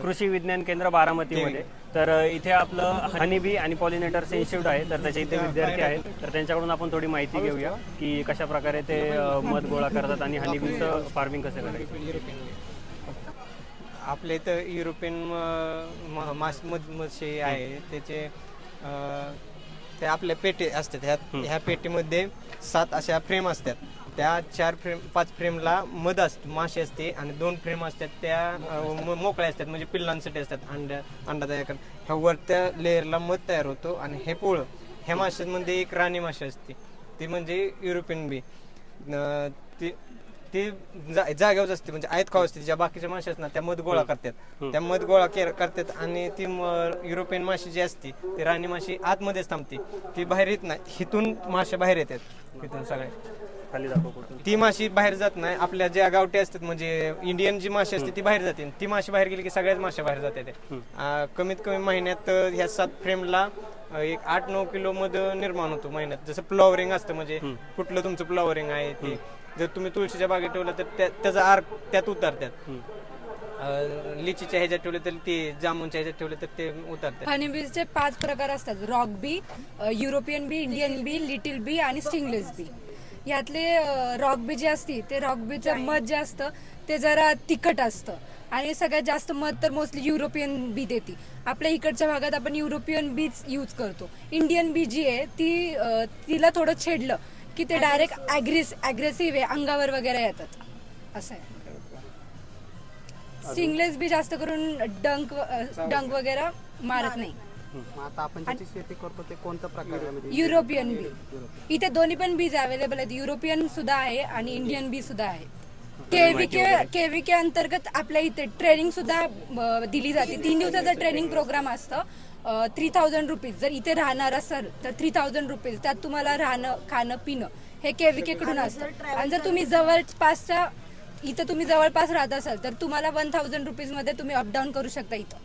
कृषी विज्ञान केंद्र बारामतीमध्ये। तर इथे आपलं हनीबी आणि पॉलिनेटर्स इन्स्टिट्यूट आहे, तर त्याचे इथे विद्यार्थी आहेत, तर त्यांच्याकडून आपण थोडी माहिती घेऊया की कशा प्रकारे ते मध गोळा करतात आणि हनीबीचं फार्मिंग कसं करायचं। आपल्या इथं युरोपियन मासे आहे त्याचे ते आपल्या पेटी असतात, ह्या पेटीमध्ये 7 अशा फ्रेम असतात, त्या 4-5 फ्रेमला मध असते, मासे असते, आणि 2 फ्रेम असतात त्या मोकळ्या असतात, म्हणजे पिल्लांसाठी असतात, अंडा तयार करतात। ह्या वरच्या लेअरला मध तयार होतो आणि हे पोळं, ह्या माशांमध्ये एक राणी माशी असते, ती म्हणजे युरोपियन बी, ती जागेवर असते, म्हणजे आयत खाऊ असते, ज्या बाकीच्या माशी असतात त्या मध गोळा करतात, त्या मध गोळा करतात, आणि ती युरोपियन माशी जी असते ती राणी माशी आतमध्येच थांबते, ती बाहेर येत नाही, हिथून मासे बाहेर येतात, हिथून सगळे खाली दाखव। ती माशी बाहेर जात नाही, आपल्या ज्या गावठी असतात म्हणजे इंडियन जी माशी असते ती बाहेर जाते, ती माशी बाहेर गेली की सगळ्याच माश्या बाहेर जातात। कमीत कमी महिन्यात ह्या 7 फ्रेमला एक 8-9 किलो मध निर्माण होतो महिन्यात। जसं फ्लॉवरिंग असतं, म्हणजे कुठलं तुमचं फ्लॉवरिंग आहे ते, जर तुम्ही तुळशीच्या बागेत ठेवलं तर त्याचा आर्क त्यात उतरतात, लिचीच्या ह्याच्यात ठेवले तर ते, जामुनच्या ह्याच्यात ठेवले तर ते उतरतात। हनीबीजचे 5 प्रकार असतात, रॉक बी, युरोपियन बी, इंडियन बी, लिटिल बी आणि स्टिंगलेस बी। यातले रॉक बी जे असते ते रॉक बीचं मध जे असतं ते जरा तिखट असतं, आणि सगळ्यात जास्त मध तर मोस्टली युरोपियन बी देते। आपल्या इकडच्या भागात आपण युरोपियन बीच यूज करतो। इंडियन बी जी आहे तिला थोडं छेडलं की ते डायरेक्ट अग्रेसिव्ह आहे, अंगावर वगैरे येतात, असं आहे। स्टिंगलेस बी जास्त करून डंक वगैरे मारत नाही। आता आपण ज्याची शेती करतो ते कोणत्या प्रकारे? युरोपियन बी, इथे दोन्ही पण बीज अवेलेबल आहेत, युरोपियन सुद्धा आहे आणि इंडियन बी सुद्धा आहे। केव्हीके अंतर्गत आपल्या इथे ट्रेनिंग सुद्धा दिली जाते, 3 दिवसाचा ट्रेनिंग प्रोग्राम असतं, 3000 रुपीज। जर इथे राहणार असाल तर 3000 रुपीज, त्यात तुम्हाला राहणं, खाणं, पिणं हे केव्हीके कडून असतं। आणि जर तुम्ही जवळपास राहत असाल तर तुम्हाला 1000 रुपीज मध्ये तुम्ही अपडाऊन करू शकता इथं।